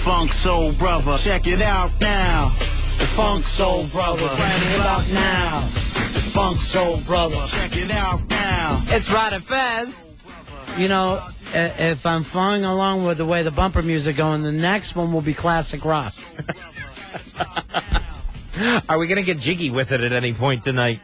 Funk Soul Brother. Check it out now. The Funk Soul Brother. Check it out now. The Funk Soul Brother. Check it out now. It's Rod and Fez. You know, if I'm following along with the way the bumper music going, the next one will be classic rock. Are we going to get jiggy with it at any point tonight?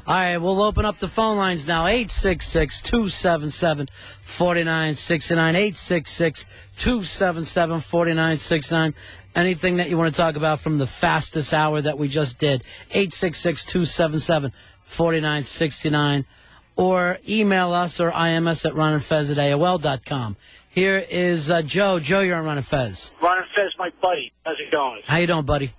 All right, we'll open up the phone lines now. 866-277-4969. 866-277-4969. Anything that you want to talk about from the fastest hour that we just did. 866-277-4969. Or email us or IMS at ronandfez@AOL.com. Here is Joe. Joe, you're on Ron and Fez. Ron and Fez, my buddy. How's it going? How you doing, buddy?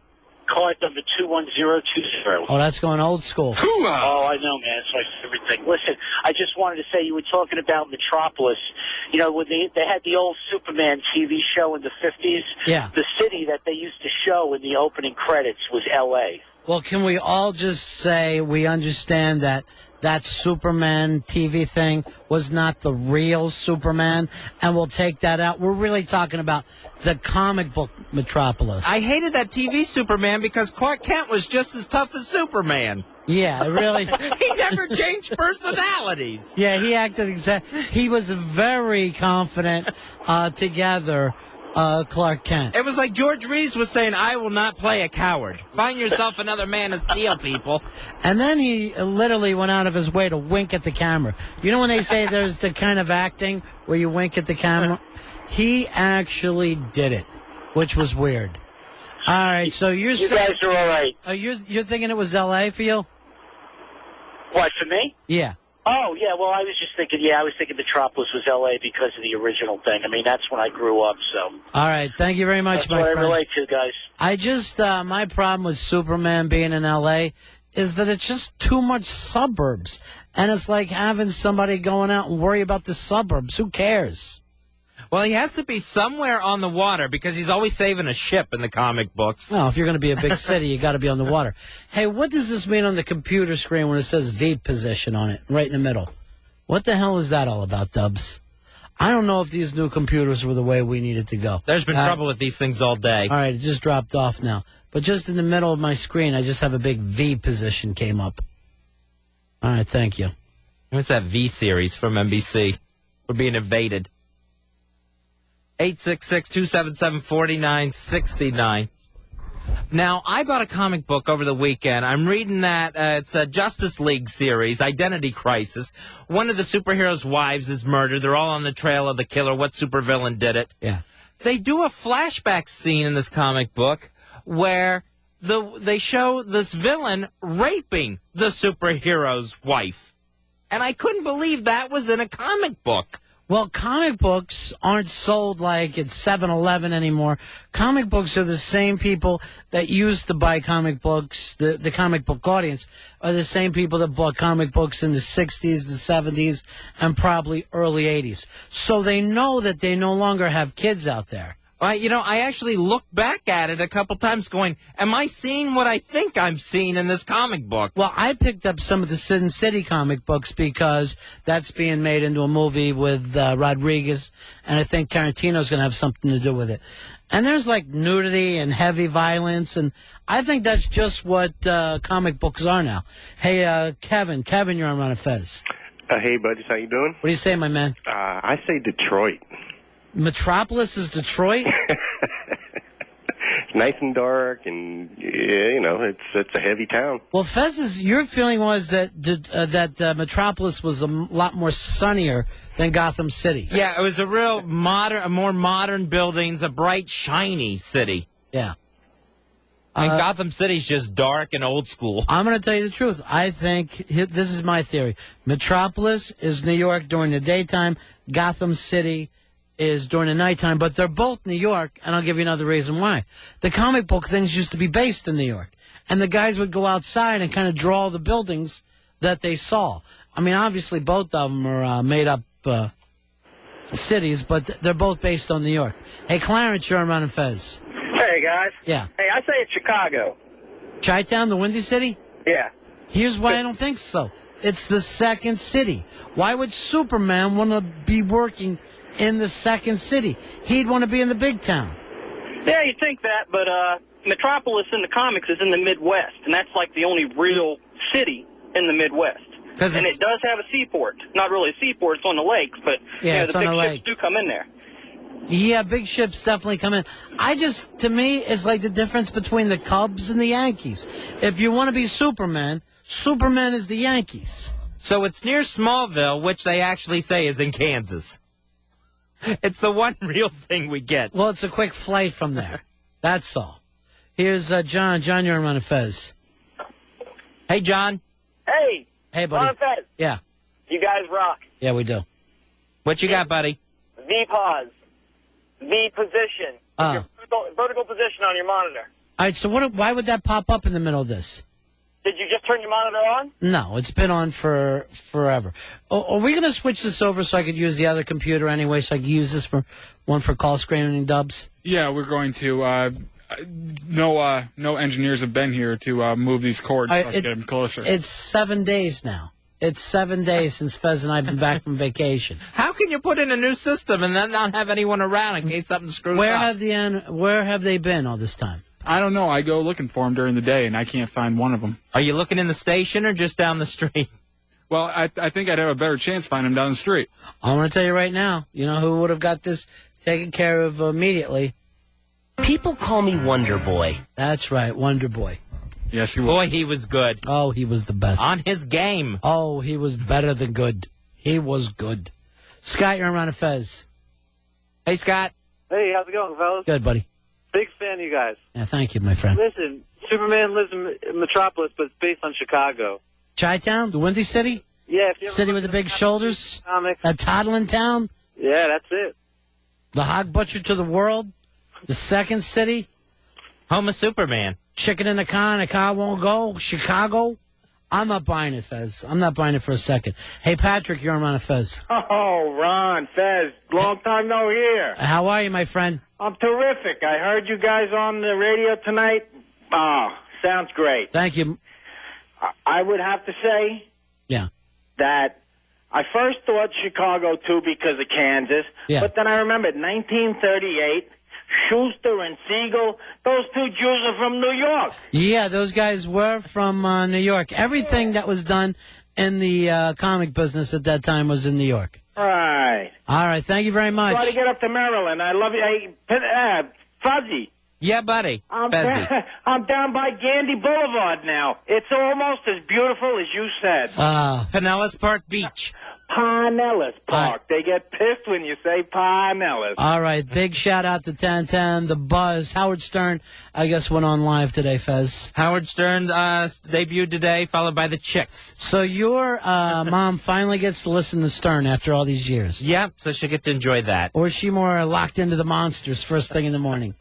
Card number 21020. Oh, that's going old school. Oh, I know, man. It's my favorite thing. Listen, I just wanted to say you were talking about Metropolis. You know, when they had the old Superman TV show in the 50s. Yeah. The city that they used to show in the opening credits was L.A. Well, can we all just say we understand that that Superman TV thing was not the real Superman, and we'll take that out? We're really talking about the comic book Metropolis. I hated that TV Superman because Clark Kent was just as tough as Superman. Yeah, really. He never changed personalities. Yeah, he acted he was very confident together. Clark Kent. It was like George Reeves was saying, I will not play a coward. Find yourself another man to steal, people. And then he literally went out of his way to wink at the camera. You know when they say there's the kind of acting where you wink at the camera? He actually did it, which was weird. All right, so you're You guys are all right. You're thinking it was L.A. for you? What, for me? Yeah. Oh, yeah, well, I was just thinking, I was thinking Metropolis was L.A. because of the original thing. I mean, that's when I grew up, so. All right, thank you very much, that's my what friend. I relate to, guys. I just, my problem with Superman being in L.A. is that it's just too much suburbs. And it's like having somebody going out and worry about the suburbs. Who cares? Well, he has to be somewhere on the water because he's always saving a ship in the comic books. No, if you're going to be a big city, you got to be on the water. Hey, what does this mean on the computer screen when it says V position on it, right in the middle? What the hell is that all about, Dubs? I don't know if these new computers were the way we needed to go. There's been trouble with these things all day. All right, it just dropped off now. But just in the middle of my screen, I just have a big V position came up. All right, thank you. What's that V series from NBC? We're being invaded. 866-277-4969. Now, I bought a comic book over the weekend. I'm reading that. It's a Justice League series, Identity Crisis. One of the superheroes' wives is murdered. They're all on the trail of the killer. What supervillain did it? Yeah. They do a flashback scene in this comic book where they show this villain raping the superhero's wife. And I couldn't believe that was in a comic book. Well, comic books aren't sold like at 7-Eleven anymore. Comic books are the same people that used to buy comic books. The comic book audience are the same people that bought comic books in the 60s, the 70s, and probably early 80s. So they know that they no longer have kids out there. I actually looked back at it a couple times going, am I seeing what I think I'm seeing in this comic book? Well, I picked up some of the Sin City comic books because that's being made into a movie with Rodriguez, and I think Tarantino's going to have something to do with it. And there's like nudity and heavy violence, and I think that's just what comic books are now. Hey, Kevin, you're on Ron and Fez. Hey, buddies, how you doing? What do you say, my man? I say Detroit. Metropolis is Detroit? Nice and dark, and it's a heavy town. Well, Fez's, your feeling was that Metropolis was a lot more sunnier than Gotham City. Yeah, it was a more modern buildings, a bright, shiny city. Yeah. And Gotham City's just dark and old school. I'm going to tell you the truth. I think, this is my theory, Metropolis is New York during the daytime, Gotham City is during the nighttime, but they're both New York, and I'll give you another reason why. The comic book things used to be based in New York, and the guys would go outside and kind of draw the buildings that they saw. I mean, obviously, both of them are made-up cities, but they're both based on New York. Hey, Clarence, you're on Ron and Fez. Hey, guys. Yeah. Hey, I say it's Chicago. Chi-Town, the Windy City? Yeah. Here's why I don't think so. It's the second city. Why would Superman want to be working in the second city? He'd want to be in the big town. Yeah, you think that, but Metropolis in the comics is in the Midwest, and that's like the only real city in the Midwest. And it does have a seaport. Not really a seaport, it's on the lakes, but Yeah, the big ships do come in there. Yeah, big ships definitely come in. To me, it's like the difference between the Cubs and the Yankees. If you want to be Superman, Superman is the Yankees. So it's near Smallville, which they actually say is in Kansas. It's the one real thing we get. Well, it's a quick flight from there. That's all. Here's John. John, you're on Fez. Hey, John. Hey. Hey, buddy. On Fez. Yeah. You guys rock. Yeah, we do. What you got, buddy? V pause. V position. Your vertical position on your monitor. All right, so why would that pop up in the middle of this? Did you just turn your monitor on? No, it's been on for forever. Are we going to switch this over so I could use the other computer anyway, so I could use this for call screening dubs? Yeah, we're going to. No engineers have been here to move these cords so get them closer. It's 7 days now. It's 7 days since Fez and I have been back from vacation. How can you put in a new system and then not have anyone around in case something screws up? Where have they been all this time? I don't know. I go looking for them during the day, and I can't find one of them. Are you looking in the station or just down the street? Well, I think I'd have a better chance finding them down the street. I'm going to tell you right now, you know who would have got this taken care of immediately? People call me Wonder Boy. That's right, Wonder Boy. Yes, he was. Boy, he was good. Oh, he was the best. On his game. Oh, he was better than good. He was good. Scott, you're on Fez. Hey, Scott. Hey, how's it going, fellas? Good, buddy. Big fan of you guys. Yeah, thank you, my friend. Listen, Superman lives in Metropolis, but it's based on Chicago. Chi-Town, the Windy City? Yeah. If you ever City with the big shoulders? Comics. A toddling town? Yeah, that's it. The hog butcher to the world? The second city? Home of Superman. Chicken in a car won't go? Chicago? I'm not buying it, Fez. I'm not buying it for a second. Hey, Patrick, you're on Fez. Oh, Ron, Fez, long time no hear. How are you, my friend? I'm terrific. I heard you guys on the radio tonight. Oh, sounds great. Thank you. I would have to say that I first thought Chicago, too, because of Kansas. Yeah. But then I remembered 1938, Schuster and Siegel, those two Jews are from New York. Yeah, those guys were from New York. Everything that was done in the comic business at that time was in New York. Right. All right, thank you very much. Try to get up to Maryland. I love you. Hey, Fuzzy. Yeah, buddy. I'm down by Gandy Boulevard now. It's almost as beautiful as you said. Pinellas Park Beach. Pinellas Park. They get pissed when you say Pinellas. All right, big shout out to 1010, The Buzz. Howard Stern, I guess, went on live today, Fez. Howard Stern debuted today, followed by the Chicks. So your mom finally gets to listen to Stern after all these years. Yep, so she'll get to enjoy that. Or is she more locked into the monsters first thing in the morning?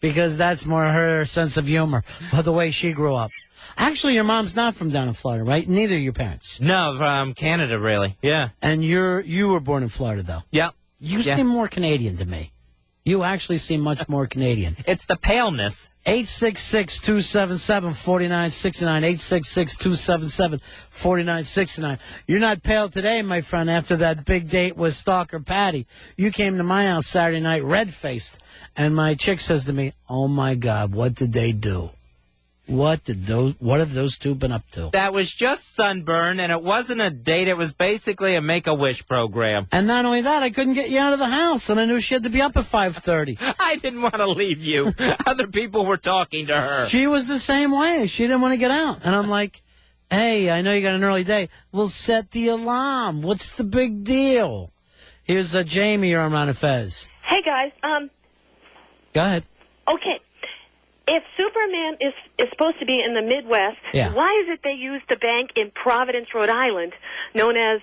Because that's more her sense of humor, or the way she grew up. Actually, your mom's not from down in Florida, right? Neither of your parents. No, from Canada, really. Yeah. And you were born in Florida, though. Yep. You seem more Canadian to me. You actually seem much more Canadian. It's the paleness. 866-277-4969. 866-277-4969. You're not pale today, my friend, after that big date with Stalker Patty. You came to my house Saturday night red-faced, and my chick says to me, oh, my God, what did they do? What have those two been up to? That was just sunburn, and it wasn't a date. It was basically a Make-A-Wish program. And not only that, I couldn't get you out of the house, and I knew she had to be up at 5:30. I didn't want to leave you. Other people were talking to her. She was the same way. She didn't want to get out. And I'm like, hey, I know you got an early day. We'll set the alarm. What's the big deal? Here's Jamie. You're on Ron and Fez. Hey, guys. Go ahead. Okay. If Superman is supposed to be in the Midwest, why is it they use the bank in Providence, Rhode Island, known as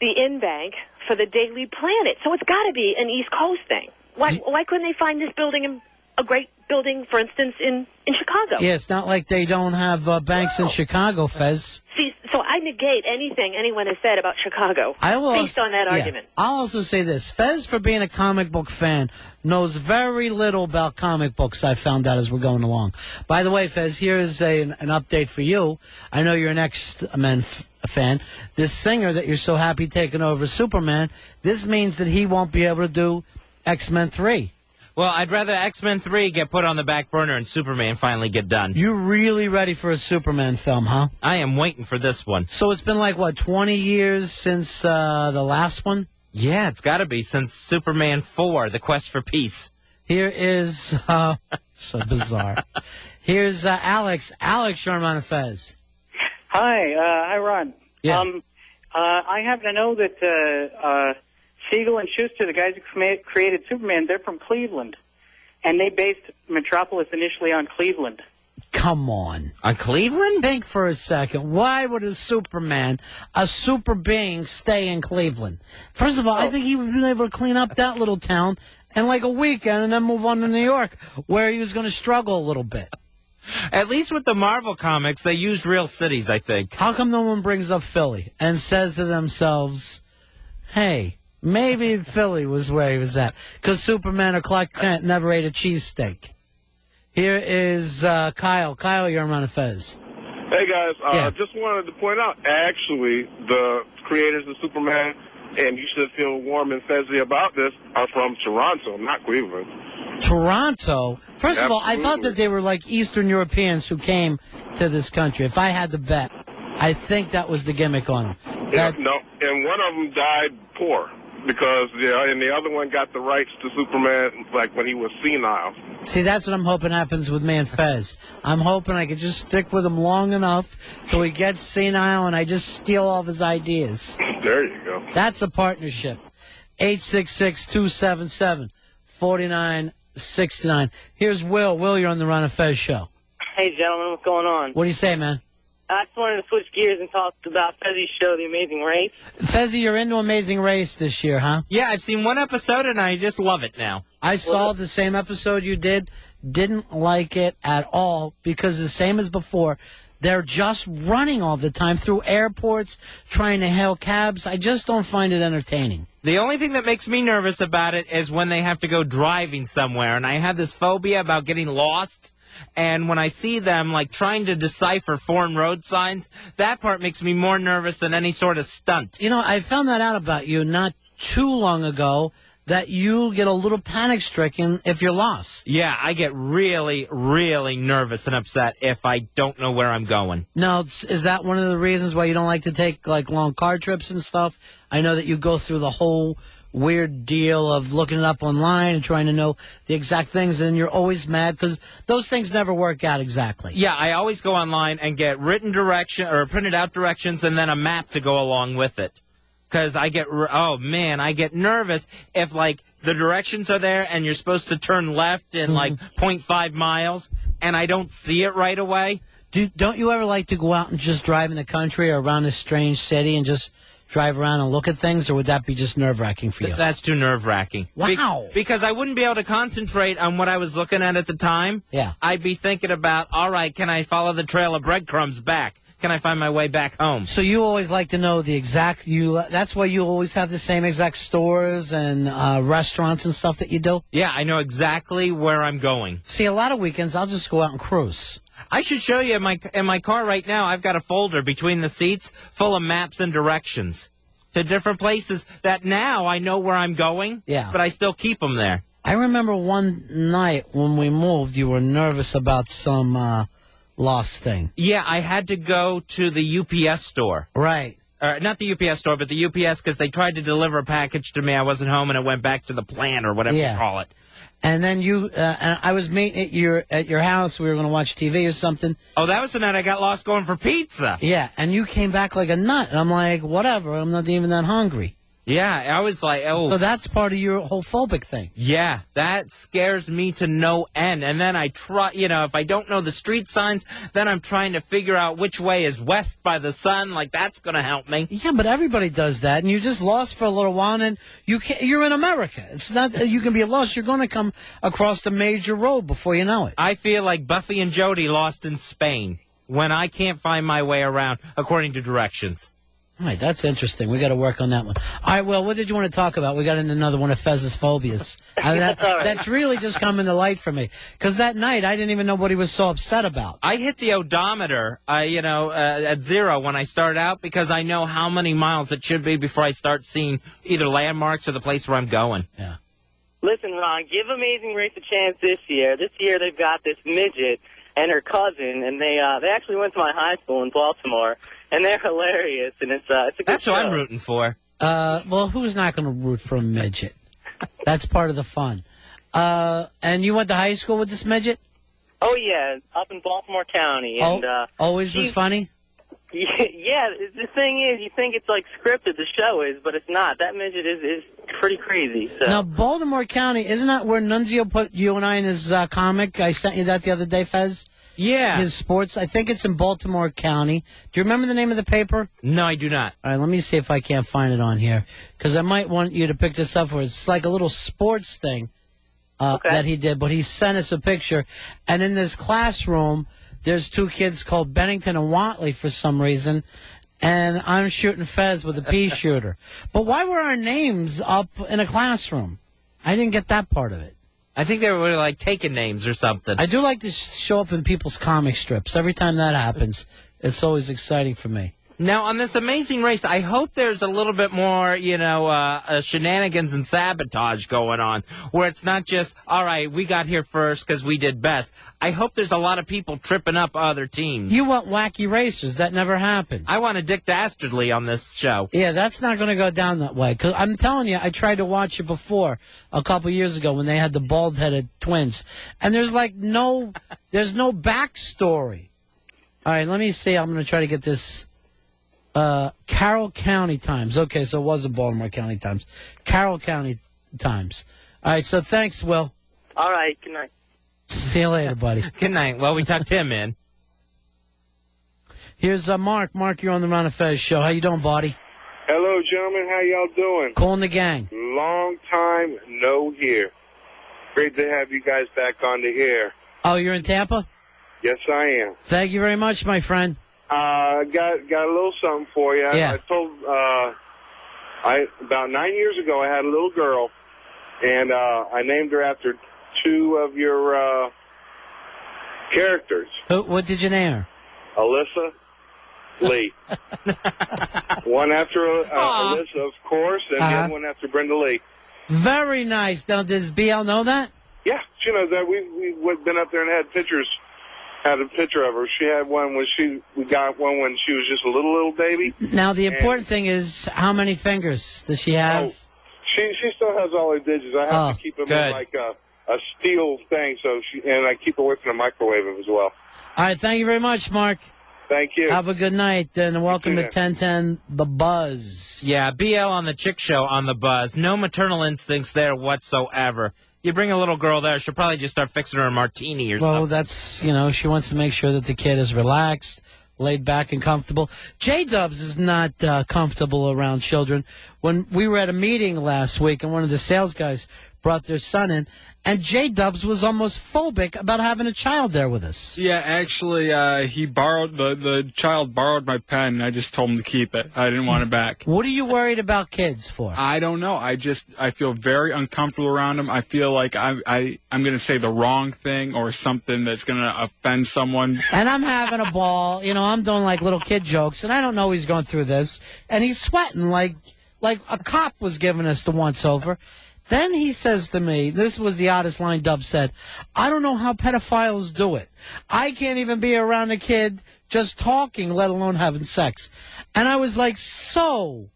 the In Bank, for the Daily Planet? So it's got to be an East Coast thing. Why couldn't they find this building, a great building, for instance, in Chicago? Yeah, it's not like they don't have banks in Chicago, Fez. See, so I negate anything anyone has said about Chicago based on that argument. I'll also say this. Fez, for being a comic book fan, knows very little about comic books, I found out as we're going along. By the way, Fez, here's an update for you. I know you're an X-Men fan. This singer that you're so happy taking over Superman, this means that he won't be able to do X-Men 3. Well, I'd rather X-Men 3 get put on the back burner and Superman finally get done. You really ready for a Superman film, huh? I am waiting for this one. So it's been like, what, 20 years since the last one? Yeah, it's got to be since Superman 4, The Quest for Peace. Here is, so bizarre. Here's Alex. Alex, you're on Fez. Hi, Ron. Yeah. I happen to know that Siegel and Schuster, the guys who created Superman, they're from Cleveland. And they based Metropolis initially on Cleveland. Come on. On Cleveland? Think for a second. Why would a Superman, a super being, stay in Cleveland? First of all, I think he would have been able to clean up that little town in like a weekend and then move on to New York, where he was going to struggle a little bit. At least with the Marvel comics, they use real cities, I think. How come no one brings up Philly and says to themselves, hey, maybe Philly was where he was at, because Superman or Clark Kent never ate a cheesesteak. Here is Kyle. Kyle, you're on Fez. Hey, guys. Just wanted to point out, actually, the creators of Superman, and you should feel warm and fezzy about this, are from Toronto, not Cleveland. Toronto? First of all, I thought that they were like Eastern Europeans who came to this country. If I had to bet, I think that was the gimmick on them. No, and one of them died poor because, and the other one got the rights to Superman like when he was senile. See, that's what I'm hoping happens with me and Fez. I'm hoping I could just stick with him long enough till he gets senile and I just steal all of his ideas. There you go. That's a partnership. 866-277-4969. Here's Will. Will, you're on the Ron and Fez show. Hey, gentlemen, what's going on? What do you say, man? I just wanted to switch gears and talk about Fezzy's show, The Amazing Race. Fezzy, you're into Amazing Race this year, huh? Yeah, I've seen one episode and I just love it now. I saw the same episode you did. Didn't like it at all because the same as before. They're just running all the time through airports, trying to hail cabs. I just don't find it entertaining. The only thing that makes me nervous about it is when they have to go driving somewhere, and I have this phobia about getting lost. And when I see them, like, trying to decipher foreign road signs, that part makes me more nervous than any sort of stunt. You know, I found that out about you not too long ago, that you get a little panic-stricken if you're lost. Yeah, I get really, really nervous and upset if I don't know where I'm going. Now, is that one of the reasons why you don't like to take, like, long car trips and stuff? I know that you go through the whole weird deal of looking it up online and trying to know the exact things, and you're always mad because those things never work out exactly. Yeah, I always go online and get written direction or printed out directions and then a map to go along with it. Because I get, I get nervous if, like, the directions are there and you're supposed to turn left in, like, 0.5 miles and I don't see it right away. Don't you ever like to go out and just drive in the country or around a strange city and just drive around and look at things, or would that be just nerve-wracking for you? That's too nerve-wracking. Wow. Because I wouldn't be able to concentrate on what I was looking at the time. Yeah. I'd be thinking about, all right, can I follow the trail of breadcrumbs back? Can I find my way back home? So you always like to know the exact, that's why you always have the same exact stores and restaurants and stuff that you do? Yeah, I know exactly where I'm going. See, a lot of weekends I'll just go out and cruise. I should show you in my car right now. I've got a folder between the seats full of maps and directions to different places that now I know where I'm going, but I still keep them there. I remember one night when we moved, you were nervous about some lost thing. Yeah, I had to go to the UPS store. Right. Not the UPS store, but the UPS, because they tried to deliver a package to me. I wasn't home, and it went back to the plant or whatever you call it. And then and I was meeting at your house. We were going to watch TV or something. Oh, that was the night I got lost going for pizza. Yeah, and you came back like a nut. And I'm like, whatever, I'm not even that hungry. Yeah, I was like, oh. So that's part of your whole phobic thing. Yeah, that scares me to no end. And then I try, if I don't know the street signs, then I'm trying to figure out which way is west by the sun. Like, that's going to help me. Yeah, but everybody does that. And you're just lost for a little while, and you're in America. It's not that you can be lost. You're going to come across the major road before you know it. I feel like Buffy and Jody lost in Spain when I can't find my way around according to directions. All right, that's interesting. We got to work on that one. All right, well, what did you want to talk about? We got into another one of Fez's phobias. That's really just coming to light for me. Because that night, I didn't even know what he was so upset about. I hit the odometer, at 0 when I start out because I know how many miles it should be before I start seeing either landmarks or the place where I'm going. Yeah. Listen, Ron, give Amazing Race a chance this year. This year they've got this midget and her cousin, and they actually went to my high school in Baltimore, and they're hilarious, and it's a good That's show. what I'm rooting for. Well, who's not going to root for a midget? That's part of the fun. And you went to high school with this midget? Oh, yeah, up in Baltimore County. And, always was funny? Yeah, the thing is, you think it's like scripted, the show is, but it's not. That midget is pretty crazy. So. Now, Baltimore County, isn't that where Nunzio put you and I in his comic? I sent you that the other day, Fez? Yeah. His sports. I think it's in Baltimore County. Do you remember the name of the paper? No, I do not. All right, let me see if I can't find it on here, because I might want you to pick this up for it. It's like a little sports thing that he did, but he sent us a picture, and in this classroom, there's two kids called Bennington and Watley for some reason, and I'm shooting Fez with a pea shooter. But why were our names up in a classroom? I didn't get that part of it. I think they were like taking names or something. I do like to show up in people's comic strips. Every time that happens, it's always exciting for me. Now, on this Amazing Race, I hope there's a little bit more, shenanigans and sabotage going on, where it's not just, all right, we got here first because we did best. I hope there's a lot of people tripping up other teams. You want wacky racers. That never happened. I want a Dick Dastardly on this show. Yeah, that's not going to go down that way. Because I'm telling you, I tried to watch it before, a couple years ago, when they had the bald-headed twins. And there's there's no backstory. All right, let me see. I'm going to try to get this. Carroll County Times. Okay, so it wasn't Baltimore County Times. Carroll County Times. All right, so thanks, Will. All right, good night. See you later, buddy. Good night. Well, we tucked him in. Here's Mark. Mark, you're on the Ron and Fez show. How you doing, buddy? Hello, gentlemen. How y'all doing? Calling the gang. Long time no hear. Great to have you guys back on the air. Oh, you're in Tampa? Yes, I am. Thank you very much, my friend. Got a little something for you. Yeah. I told about 9 years ago I had a little girl, and I named her after two of your characters. What did you name her? Alyssa, Lee. One after Alyssa, of course, and the other one after Brenda Lee. Very nice. Now, does BL know that? Yeah, she knows that. We've been up there and had a picture of her. She had one we got one when she was just a little baby. Now, the important thing is, how many fingers does she have? Oh, she still has all her digits. I have to keep them in like a steel thing, and I keep away from the microwave as well. All right, thank you very much, Mark. Thank you. Have a good night, and welcome to 1010 The Buzz. Yeah, BL on the Chick Show on The Buzz. No maternal instincts there whatsoever. You bring a little girl there, she'll probably just start fixing her a martini or something. Well, that's, she wants to make sure that the kid is relaxed, laid back, and comfortable. J-Dubs is not comfortable around children. When we were at a meeting last week, and one of the sales guys brought their son in, and J-Dubs was almost phobic about having a child there with us. Yeah, actually, he borrowed, the child borrowed my pen, and I just told him to keep it. I didn't want it back. What are you worried about kids for? I don't know. I feel very uncomfortable around them. I feel like I'm going to say the wrong thing or something that's going to offend someone. And I'm having a ball. I'm doing like little kid jokes, and I don't know he's going through this. And he's sweating like a cop was giving us the once-over. Then he says to me, this was the oddest line Dub said, I don't know how pedophiles do it. I can't even be around a kid just talking, let alone having sex. And I was like so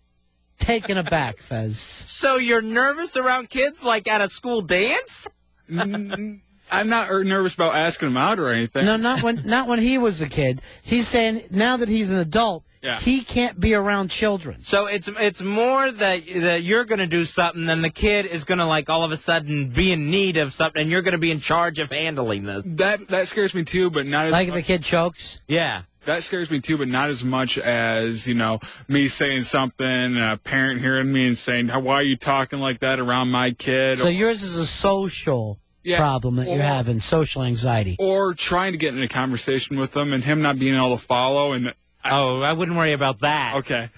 taken aback, Fez. So you're nervous around kids like at a school dance? I'm not nervous about asking them out or anything. No, not when he was a kid. He's saying now that he's an adult, he can't be around children. So it's more that you're going to do something than the kid is going to like all of a sudden be in need of something, and you're going to be in charge of handling this. That scares me too, but not as like if a kid chokes. Yeah. That scares me too, but not as much as, me saying something, and a parent hearing me and saying, why are you talking like that around my kid? So yours is a social problem that you're having, social anxiety. Or trying to get in a conversation with them and him not being able to follow. I wouldn't worry about that. Okay.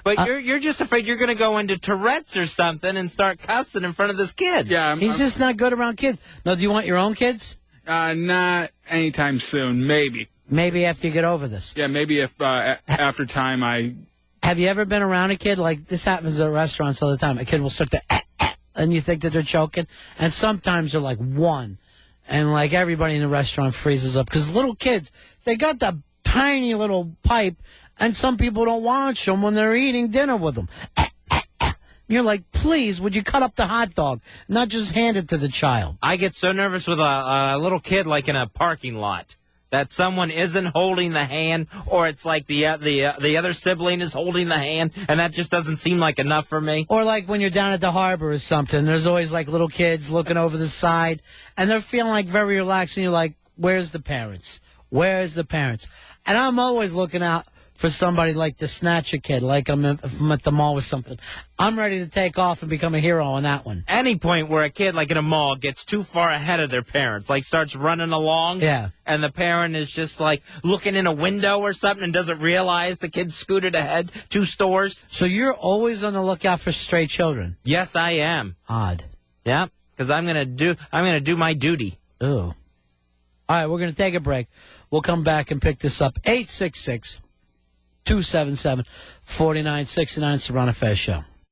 But you're just afraid you're going to go into Tourette's or something and start cussing in front of this kid. Yeah. He's just not good around kids. No, do you want your own kids? Not anytime soon. Maybe. Maybe after you get over this. Yeah, maybe if after time Have you ever been around a kid? Like, this happens at restaurants all the time. A kid will start to and you think that they're choking, and sometimes they're like 1. And like everybody in the restaurant freezes up because little kids, they got the tiny little pipe, and some people don't watch them when they're eating dinner with them. You're like, please, would you cut up the hot dog, not just hand it to the child? I get so nervous with a little kid, like in a parking lot, that someone isn't holding the hand, or it's like the other sibling is holding the hand, and that just doesn't seem like enough for me. Or like when you're down at the harbor or something, there's always like little kids looking over the side, and they're feeling like very relaxed, and you're like, where's the parents? Where's the parents? And I'm always looking out for somebody like to snatch a kid, like if I'm at the mall with something. I'm ready to take off and become a hero on that one. Any point where a kid, like in a mall, gets too far ahead of their parents, like starts running along, and the parent is just like looking in a window or something and doesn't realize the kid scooted ahead 2 stores. So you're always on the lookout for stray children? Yes, I am. Odd. Yeah, because I'm gonna do my duty. Ooh. All right, we're gonna take a break. We'll come back and pick this up. 866-277-4969, Serrano Fez Show.